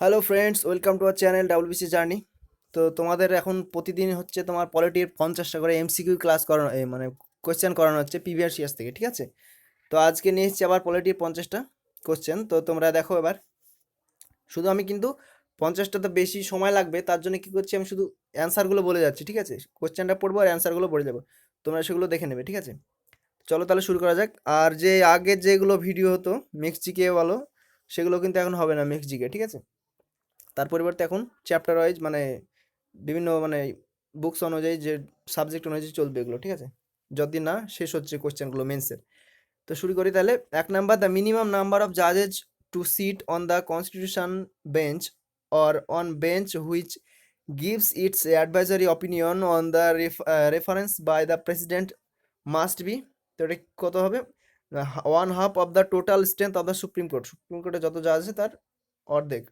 Hello friends, welcome to our channel WBC journey. তো তোমাদের এখন প্রতিদিন হচ্ছে তোমার পলিটির 50টা করে এমসিকিউ ক্লাস করানো মানে কোয়েশ্চেন করানো হচ্ছে প্রিভিয়াস ইয়ার্স থেকে, ঠিক আছে? তো আজকে নিয়ে এসেছি আবার পলিটির 50টা কোয়েশ্চেন। তো তোমরা দেখো এবার, শুধু আমি কিন্তু 50টাতে বেশি সময় লাগবে, তার জন্য কি করছি, আমি শুধু অ্যান্সারগুলো বলে যাচ্ছি, ঠিক আছে? কোয়েশ্চেনটা পড়বো আর অ্যান্সারগুলো বলে যাবো, তোমরা সেগুলো দেখে নেবে, ঠিক আছে? চলো তাহলে শুরু করা যাক। আর যে আগের যেগুলো ভিডিও হতো মিক্স জিকে বলো, সেগুলো কিন্তু এখন হবে না মিক্স জিকে, ঠিক আছে? তার পরিবর্তে এখন চ্যাপ্টার ওয়াইজ মানে বিভিন্ন মানে বুকস অনুযায়ী যে সাবজেক্ট অনুযায়ী চলবে এগুলো, ঠিক আছে? যতদিন না শেষ হচ্ছে কোশ্চেনগুলো মেন্সের। তো শুরু করি তাহলে। 1 number, the minimum number of জাজেস to sit on the constitution bench or on bench which gives its advisory opinion on the reference by the president must be, তো এটা কত হবে? 1/2 of the total strength of the supreme court. Supreme কোর্টে যত জাজ আছে তার অর্ধেক।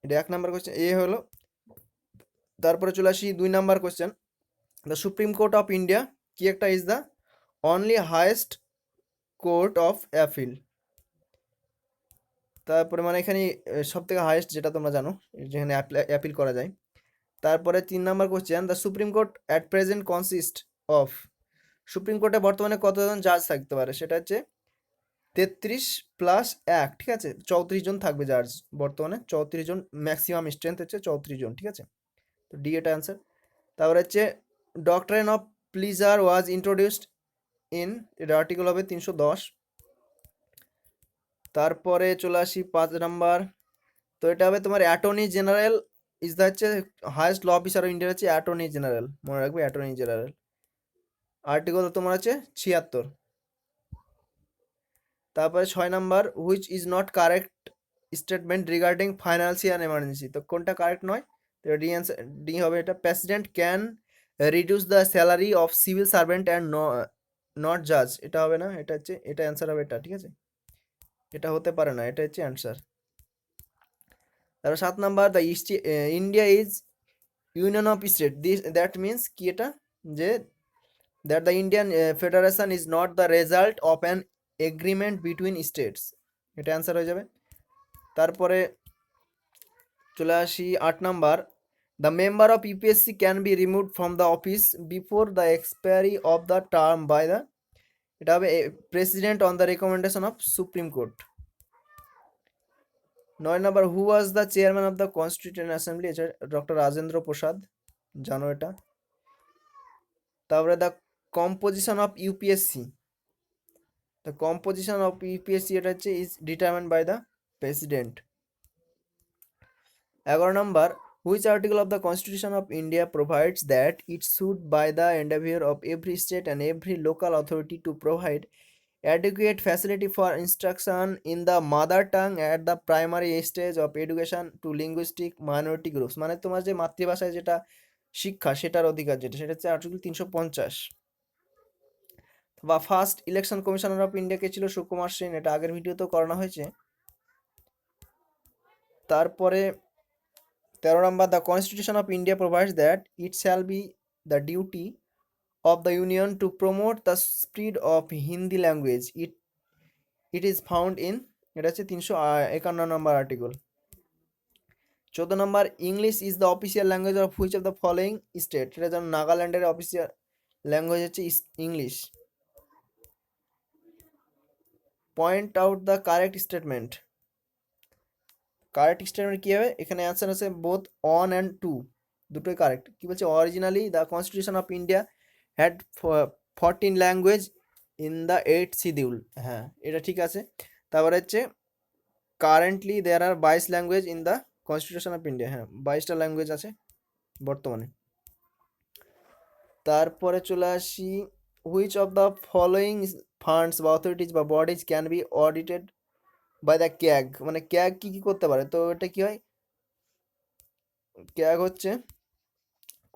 এটা 1 নাম্বার কোশ্চেন এ হলো। তারপরে চলে আসি 2 number question. The supreme court of India কি একটা is the only highest court of appeal. তারপরে মানে এখানে সব থেকে হায়েস্ট যেটা তোমরা জানো, যেখানে অ্যাপিল করা যায়। তারপরে 3 number question, the supreme court at present consist of. Supreme কোর্টে বর্তমানে কতজন জাজ থাকতে পারে? সেটা হচ্ছে 33+1, ঠিক আছে? 34 জন থাকবে জাজ বর্তমানে, 34 জন, ম্যাক্সিমাম স্ট্রেংথ হচ্ছে 34 জন, ঠিক আছে? তো ডি এটা অ্যান্সার। তারপরে হচ্ছে ডক্ট্রাইন of pleasure was introduced in, এটা আর্টিকেল হবে 310। তারপরে চলে আসি 5 নাম্বার। তো এটা হবে তোমার অ্যাটর্নি জেনারেল ইজ দ্য হচ্ছে highest law officer of India, হচ্ছে অ্যাটর্নি জেনারেল, মনে রাখবে অ্যাটর্নি জেনারেল। আর্টিকেল তোমার হচ্ছে 76। তারপরে 6 number, which is not correct statement regarding financial emergency, তো কোনটা কারেক্ট নয়? তো ডি অ্যান্সার, ডি হবে এটা, president can reduce the salary of civil servant and not জাজ, এটা হবে না, এটা হচ্ছে, এটা অ্যান্সার হবে এটা, ঠিক আছে? এটা হতে পারে না, এটা হচ্ছে অ্যান্সার। তারপর 7 number, the India is union of state, this that means কি এটা, যে that the Indian federation is not the result of an agreement between states, এটা অ্যান্সার হয়ে যাবে। তারপরে চলে আসি 8 number, the member of UPSC can be removed from the office before the expiry of the term by the, এটা হবে president on the recommendation of supreme court. 9 number, who was the chairman of the constituent assembly, এটা doctor Rajendra Prasad, জানো এটা। তারপরে the composition of UPSC, the composition of UPSC এটা হচ্ছে is determined by the president. 11 number, which article of the constitution of India provides that it should be the endeavour of every state and every local authority to provide adequate facility for instruction in the mother tongue at the primary stage of education to linguistic minority groups, মানে তোমার যে মাতৃভাষায় যেটা শিক্ষা সেটার অধিকার, যেটা সেটা হচ্ছে আর্টিকেল 350। বা first election commissioner of India কে ছিল? সুকুমার সেন, এটা আগের ভিডিওতেও করানো হয়েছে। তারপরে 13 number, the constitution of India provides that it shall be the duty of the union to promote the spread of Hindi language. It is found in, এটা হচ্ছে 351 নম্বর আর্টিকেল। 14 নম্বর, English is the official language of which of the following state, এটা যেমন নাগাল্যান্ডের official language হচ্ছে English. Point out the correct statement, correct statement কী হবে? এখানে অ্যান্সার আছে বোথ 1 অ্যান্ড 2, দুটোই কারেক্ট। কী বলছে? Originally the constitution of India had 14 language in the 8th schedule, হ্যাঁ এটা ঠিক আছে। তারপরে হচ্ছে currently there R 22 language in the constitution of India, হ্যাঁ 22টা ল্যাঙ্গুয়েজ আছে বর্তমানে। তারপরে চলে আসি, which of the following funds বা অথরিটিজ বা bodies can be audited by the CAG, মানে ক্যাগ কী কী করতে পারে? তো এটা কী হয়? ক্যাগ হচ্ছে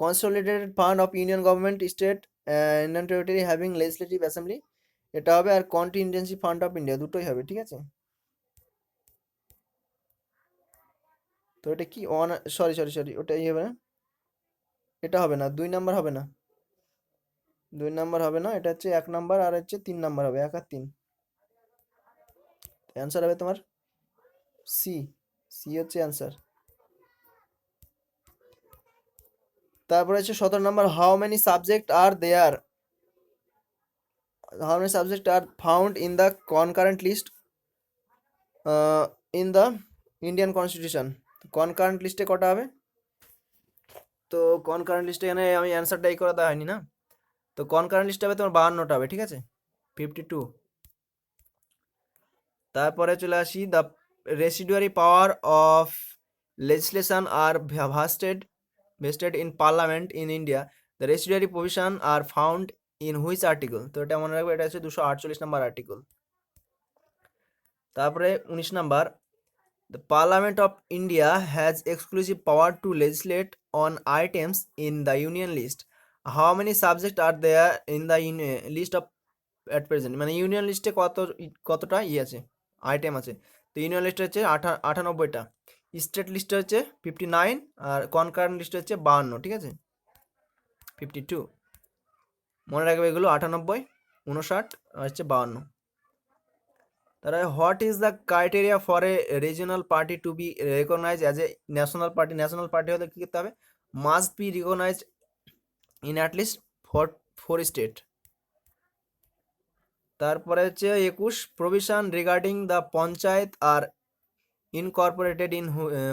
consolidated fund of union government, state, Indian territory having legislative assembly, এটা হবে। আর কন্টিনজেন্সি ফান্ড অফ ইন্ডিয়া, দুটোই হবে, ঠিক আছে? তো এটা কি অন, সরি সরি সরি, ওটা হবে না, এটা হবে না, 2 নাম্বার হবে না, 2 নাম্বার হবে না, এটা হচ্ছে 1 নাম্বার, আর হচ্ছে 3 নাম্বার হবে, 1 আর 3। অ্যান্সার হবে তোমার সি, সি হচ্ছে অ্যান্সার। তারপরে হচ্ছে 17 number, how many subject are there, how many subject are found in the concurrent list in the Indian constitution. Concurrent লিস্টে কটা হবে? তো কনকারেন্ট লিস্টে এখানে আমি অ্যান্সারটা এই করে দেওয়া হয়নি না, তো কনকারেন্ট লিস্টে হবে তোমার 52টা হবে, ঠিক আছে, 52। তারপরে চলে আসি, the residuary power of legislation are vested in parliament in India. The residuary provision are found in which article? তো এটা মনে রাখবে, এটা হচ্ছে 248 নম্বর আর্টিকেল। তারপরে 19 নম্বর, the parliament of India has exclusive power to legislate on items in the union list. How many subjects are there in the list of at present? মানে union লিস্টে কতটা আছে, আইটেম আছে? তো ইউনিয়ন লিস্টে হচ্ছে 98টা, স্টেট লিস্টে হচ্ছে 59, আর কনকারেন্ট লিস্টে হচ্ছে 52, ঠিক আছে, 52। মনে রাখবে এগুলো, 98, 59 আর হচ্ছে 52। তাহলে what is the criteria for a regional party to be recognise as a national party? National party হলে কী করতে হবে? Must be recognised in at least 4 state. তারপরে হচ্ছে 21, provision regarding the panchayat are incorporated in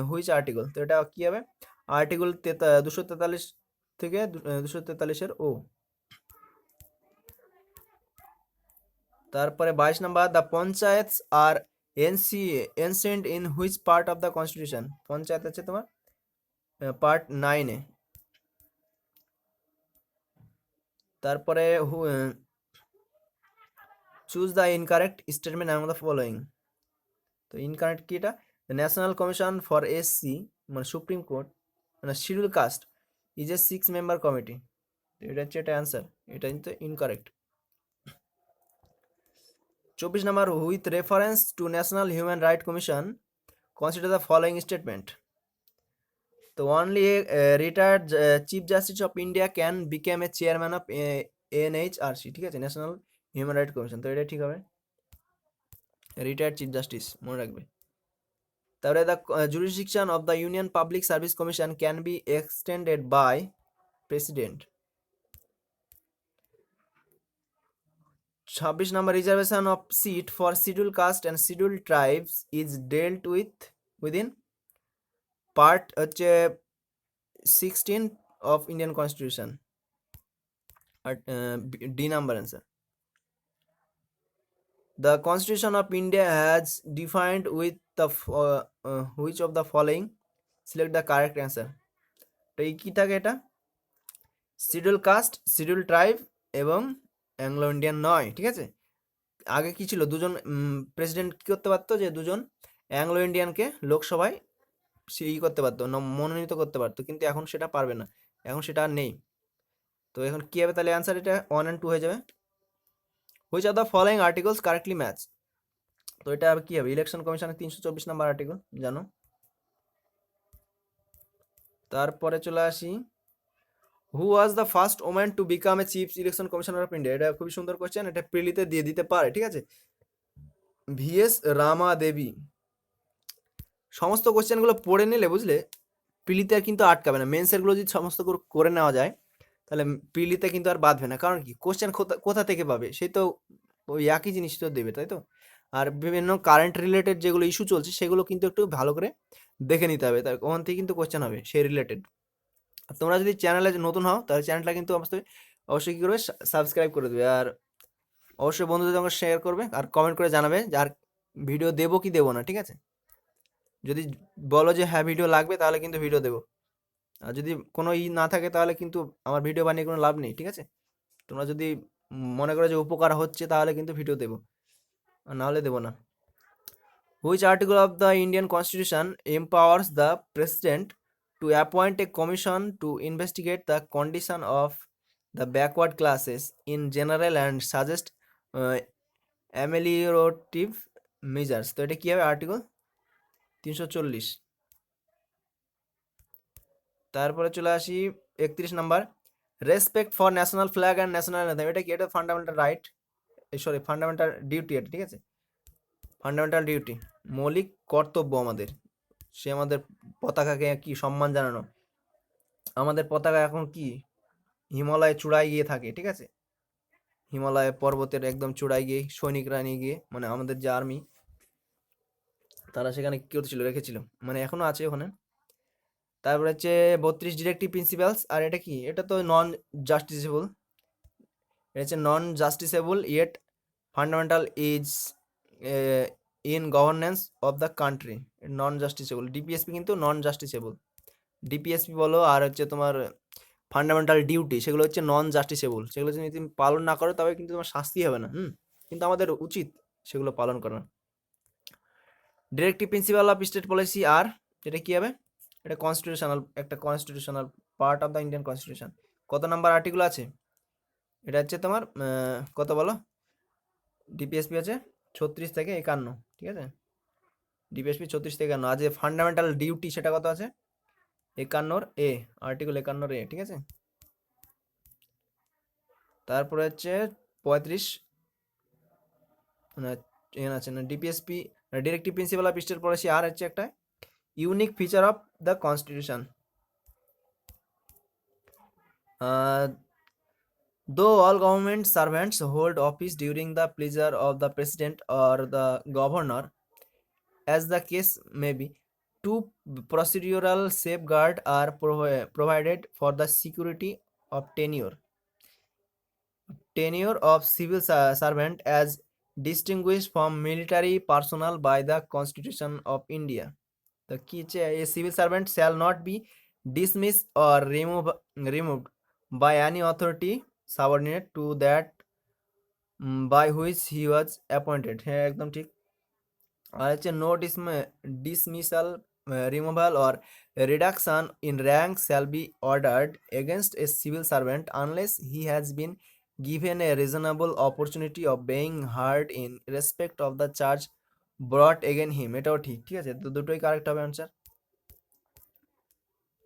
which article? তো এটা কী হবে? Article 243 থেকে 243-এর ও। তারপরে 22 number, the panchayats are enshrined in which part of the constitution? Panchayat আছে তোমার পার্ট 9-এ। তারপরে choose the incorrect statement among the following. তো ইনকারেক্ট কি এটা? The national commission for SC, মানে সুপ্রিম কোর্ট, মানে schedule caste is a 6 member committee. এটা হচ্ছে এটা অ্যান্সার, এটা কিন্তু incorrect. 24 number, with reference to national human right commission consider the following statement. তো only retired chief justice of India can became A chairman of NHRC, ঠিক আছে, national human right commission. তো এটা ঠিক হবে, রিটায়ার্ড চিফ জাস্টিস মনে রাখবে। তারপরে the jurisdiction of the union public service commission can be extended by president. 26 number, reservation of seat for schedule caste and schedule tribes is dealt within part হচ্ছে 16 of Indian constitution. আর D number answer. The Constitution of India has defined with the which of the following? Select the correct answer. তো এই কি থাকে এটা? Schedule caste, schedule tribe এবং Anglo Indian নয়, ঠিক আছে। আগে কি ছিল, দুজন প্রেসিডেন্ট কি করতে পারতো, যে দুজন অ্যাংলো ইন্ডিয়ানকে লোকসভায় ই করতে পারতো, মনোনীত করতে পারতো, কিন্তু এখন সেটা পারবে না, এখন সেটা আর নেই। তো এখন কি হবে তাহলে অ্যান্সার? এটা 1 and 2 হয়ে যাবে। Which are the following articles correctly match? তো এটা কি হবে? ইলেকশন কমিশনের 324 নম্বর আর্টিকেল, জানো। তারপরে চলে আসি, who was the first woman to become a chief election commissioner of India? এটা খুবই সুন্দর কোয়েশ্চেন, এটা প্রিলিতে দিয়ে দিতে পারে, ঠিক আছে, ভিএস রামা দেবী। সমস্ত কোয়েশ্চেনগুলো পড়ে নিলে বুঝলে প্রিলিতে আর কিন্তু আটকাবে না। মেন্সেরগুলো যদি সমস্ত করে নেওয়া যায় তাহলে প্রিলিতে কিন্তু আর বাঁধবে না, কারণ কি কোয়েশ্চেন কোথা থেকে পাবে, সেই তো ওই একই জিনিস তো দেবে, তাই তো। আর বিভিন্ন কারেন্ট রিলেটেড যেগুলো ইস্যু চলছে সেগুলো কিন্তু একটু ভালো করে দেখে নিতে হবে, তার ওখান থেকে কিন্তু কোয়েশ্চেন হবে সেই রিলেটেড। তোমরা যদি চ্যানেলে নতুন হও তাহলে চ্যানেলটা কিন্তু অবশ্যই কী করবে, সাবস্ক্রাইব করে দেবে, আর অবশ্যই বন্ধুদের সঙ্গে শেয়ার করবে, আর কমেন্ট করে জানাবে যে আর ভিডিও দেবো কি দেবো না, ঠিক আছে। যদি বলো যে হ্যাঁ ভিডিও লাগবে তাহলে কিন্তু ভিডিও দেবো, আর যদি কোনো না থাকে তাহলে কিন্তু আমার ভিডিও বানিয়ে কোনো লাভ নেই, ঠিক আছে। তোমরা যদি মনে করো যে উপকার হচ্ছে তাহলে কিন্তু ভিডিও দেবো, আর নাহলে দেবো না। Which article of the Indian constitution empowers the president to appoint a commission to investigate the condition of the backward classes in general and suggest ameliorative measures? তো এটা কি হবে? আর্টিকেল 340। তারপরে চলে আসি 31 number, respect for national flag and national anthem. এটা কি? এটা fundamental right, sorry fundamental duty, এটা ঠিক আছে, ফান্ডামেন্টাল ডিউটি, মৌলিক কর্তব্য আমাদের, সে আমাদের পতাকাকে কি সম্মান জানানো। আমাদের পতাকা এখন কি হিমালয় চূড়ায় গিয়ে থাকে, ঠিক আছে? হিমালয় পর্বতের একদম চূড়ায় গিয়ে সৈনিকরা নিয়ে গিয়ে, মানে আমাদের যে আর্মি, তারা সেখানে কি করছিল, রেখেছিল, মানে এখনো আছে ওখানে। তারপরে হচ্ছে 32 ডিরেক্টিভ প্রিন্সিপালস। আর এটা কি, এটা তো নন জাস্টিসেবল। এটা হচ্ছে non justiciable yet fundamental is in governance of the country. Non justiciable, DPSP কিন্তু নন জাস্টিসেবল। ডিপিএসপি বলো আর হচ্ছে তোমার ফান্ডামেন্টাল ডিউটি, সেগুলো হচ্ছে নন জাস্টিসেবল। সেগুলো যদি তুমি পালন না করো তবে কিন্তু তোমার শাস্তি হবে না। কিন্তু আমাদের উচিত সেগুলো পালন করা। Directive principle of state policy. আর এটা কি হবে, এটা কনস্টিটিউশনাল, একটা constitutional part of the Indian constitution. কত নাম্বার আর্টিকেল আছে, এটা হচ্ছে তোমার কত বলো, ডিপিএসপি আছে 36 থেকে 51, ঠিক আছে? ডিপিএসপি 36 থেকে 51। আজ ফান্ডামেন্টাল ডিউটি সেটা কত আছে, 51 এ, আর্টিকেল 51 এ, ঠিক আছে? তারপরে হচ্ছে 35, না এখানে আছে না, DPSP directive principle of state policy. আর হচ্ছে একটা unique feature of the constitution. Though all government servants hold office during the pleasure of the president or the governor, as the case may be, two procedural safeguards are provided for the security of tenure of civil servant as distinguished from military personnel by the Constitution of India. The key a civil servant shall not be dismissed or removed by any authority subordinate to that by which he was appointed. হ্যাঁ একদম ঠিক। আর হচ্ছে no dismissal, removal or reduction in rank shall be ordered against a civil servant unless he has been given a reasonable opportunity of being heard in respect of the charge brought against him. এটাও ঠিক, ঠিক আছে? তো দুটোই correct হবে answer.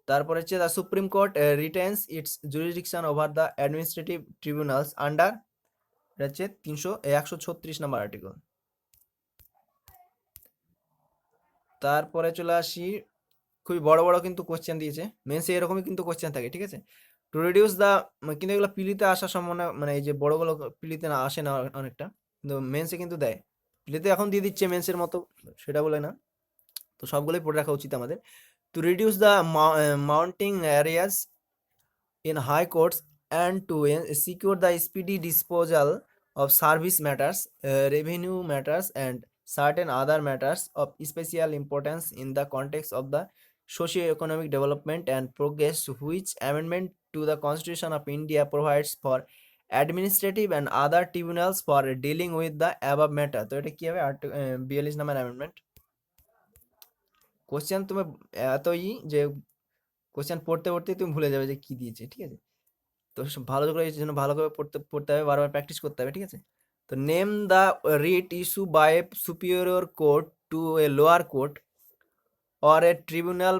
তারপর হচ্ছে the supreme court retains its jurisdiction over the administrative tribunals under, এটা হচ্ছে 136 নম্বর আর্টিকেল। তারপরে চলে আসি, খুবই বড় বড় কিন্তু কোশ্চেন দিয়েছে মেন্সে, এরকমই কিন্তু কোশ্চেন থাকে, ঠিক আছে? টু রিডিউস দ্য, কিন্তু এগুলো পিলিতে আসার সম্ভাবনা, মানে এই যে বড়গুলো পিলিতে না আসে না অনেকটা, কিন্তু মেন্সে কিন্তু দেয়। পিলিতে এখন দিয়ে দিচ্ছে মেন্সের মতো, সেটা বলে না, তো সবগুলোই পড়ে রাখা উচিত আমাদের। To reduce the mounting arrears in high courts and to secure the speedy disposal of service matters, revenue matters, and certain other matters of special importance in the context of the socio-economic development and progress, which amendment to the Constitution of India provides for administrative and other tribunals for dealing with the above matter. তো এটা কি হবে, 42 নম্বর amendment. Question তুমি এতই যে question পড়তে পড়তে তুমি ভুলে যাবে যে কি দিয়েছে, ঠিক আছে? তো ভালো করে এই জন্য ভালো করে পড়তে পড়তে হবে, বারবার প্র্যাকটিস করতে হবে, ঠিক আছে? তো name the writ issue by a superior court to a lower court or a tribunal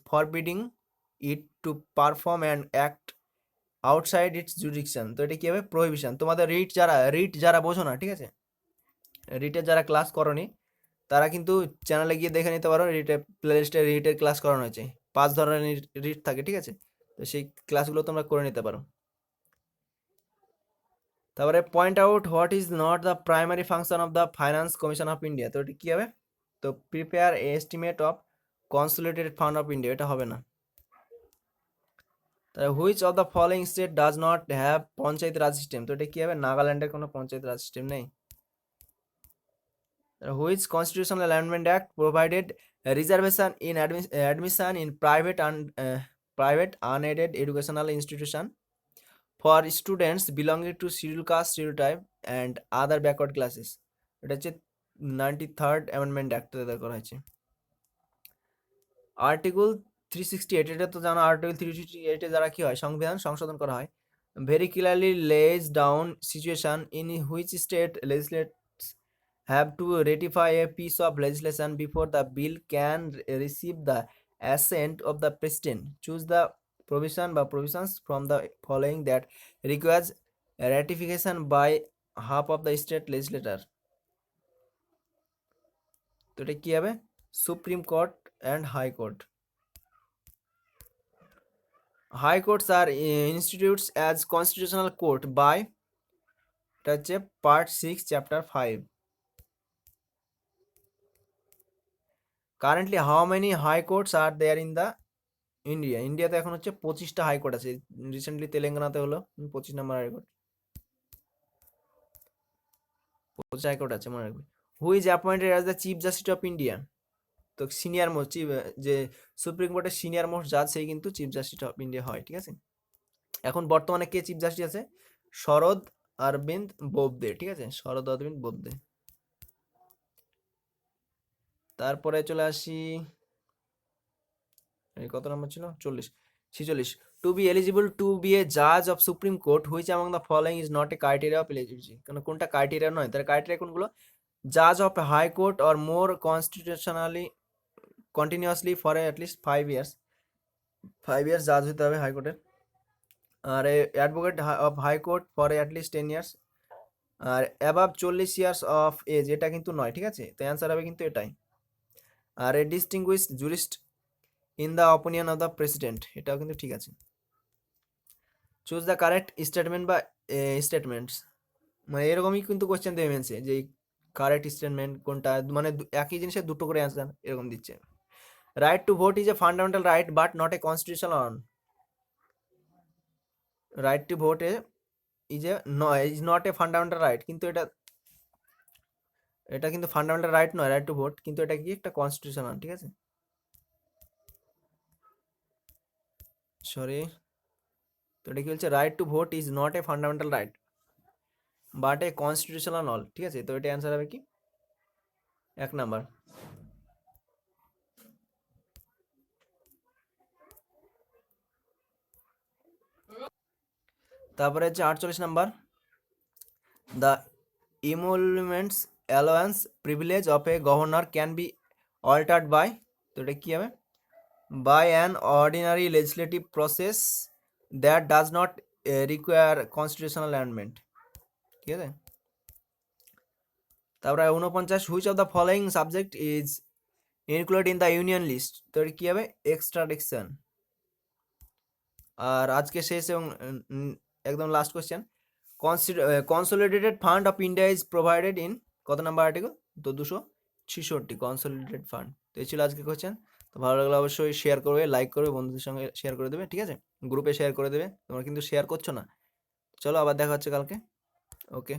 forbidding it to perform an act outside its jurisdiction. তো এটা কি হবে, প্রহিবিশন। তোমাদের রিট যারা বোঝো না, ঠিক আছে, রিটের যারা ক্লাস করনি তারা কিন্তু চ্যানেলে গিয়ে দেখে নিতে পারো, রিটের প্লেলিস্টে রিটের ক্লাস করানো হয়েছে। 5 ধরনের রিট থাকে, ঠিক আছে? তো সেই ক্লাসগুলো তোমরা করে নিতে পারো। তারপরে point out what is not the primary function of the finance commission of India. তো এটা কী হবে, তো prepare estimate of consolidated fund of India, এটা হবে না। তাহলে which of the following state does not have panchayat Raj system. তো এটা কী হবে, নাগাল্যান্ডের কোনো পঞ্চায়েত রাজ সিস্টেম নেই। Which constitutional amendment act provided reservation in admission in private unaided educational institution for students belonging to scheduled caste, scheduled tribe and other backward classes. এটা হচ্ছে 93rd amendment act করা হয়েছে। আর্টিকেল 368, এটা তো জানো, আর্টিকেল 368 এ যারা কি হয়, সংবিধান সংশোধন করা হয়, ভেরি ক্লিয়ারলি লেজ down situation in which state legislators have to ratify a piece of legislation before the bill can receive the assent of the president. Choose the provision বা provisions from the following that requires ratification by half of the state legislator. তো এটা কি হবে, supreme court and High Court. High courts are institutes as constitutional court by এটা হচ্ছে part 6 chapter 5. Currently how many high courts are there in the India? ইন্ডিয়াতে এখন হচ্ছে 25টা high court আছে। রিসেন্টলি তেলেঙ্গানাতে হলো 25 নম্বর হাইকোর্ট, 25 হাইকোর্ট আছে মনে রাখবে। Who is appointed as the chief justice of India? তো সিনিয়র মোস্ট যে সুপ্রিম কোর্টের সিনিয়র মোস্ট জাজ সেই কিন্তু চিফ জাস্টিস অফ ইন্ডিয়া হয়, ঠিক আছে। এখন বর্তমানে কে চিফ জাস্টিস আছে? শরদ অরবিন্দ বোবদে, ঠিক আছে, শরদ অরবিন্দ বোবদে। তারপরে চলে আসি, এই কত নম্বর ছিল? 46। To be eligible to be a জাজ of supreme court which among the following is not a criteria of eligibility? কারণ কোনটা ক্রাইটেরিয়া নয়, তার ক্রাইটেরিয়া কোনগুলো? জাজ of high court or more constitutionally continuously for at least 5 years, 5 years জাজ হতে হবে হাইকোর্টের। আর advocate of high court for at least 10 years. আর অ্যাবাভ 40 ইয়ার্স অফ এজ, এটা কিন্তু নয়, ঠিক আছে, তো অ্যান্সার হবে কিন্তু এটাই। আর a distinguished jurist in the opinion of the president, এটাও কিন্তু ঠিক আছে। চুজ দ্য কারেক্ট স্টেটমেন্ট বা স্টেটমেন্টস, মানে এরকমই কিন্তু কোশ্চেন দেবে মেন্সে, যে কারেক্ট স্টেটমেন্ট কোনটা, মানে একই জিনিসের দুটো করে অ্যান্সার এরকম দিচ্ছে। Right to vote is a fundamental right but not a constitutional on. Right to vote is not a fundamental right, কিন্তু এটা কিন্তু ফান্ডামেন্টাল রাইট নয়, রাইট টু ভোট, কিন্তু এটা কি একটা কনস্টিটিউশনাল, ঠিক আছে, সরি। তো এটা কি বলছে? Right to vote is not a fundamental right but A constitutional all, ঠিক আছে, তো এটা অ্যান্সার হবে কি 1 নাম্বার। তারপরে হচ্ছে 48 number, the emoluments allowance privilege of a governor can be altered by, তো এটা কি হবে? By an ordinary legislative process that does not require constitutional amendment, ঠিক আছে। তারপরে 49, which of the following subject is included in the union list, তো এটা কি হবে? এক্সট্রাডিকশন। আর আজকে শেষ এবং একদম last question, consolidated fund of India is provided in কত নাম্বার আর্টিকেল? তো 266 কনসোলিডেটেড ফান্ড। তো এই ছিল আজকে কোয়েশ্চেন। তো ভালো লাগলে অবশ্যই শেয়ার করবে, লাইক করবে, বন্ধুদের সঙ্গে শেয়ার করে দেবে, ঠিক আছে, গ্রুপে শেয়ার করে দেবে, তোমরা কিন্তু শেয়ার করছো না। চলো আবার দেখা হচ্ছে কালকে, ওকে।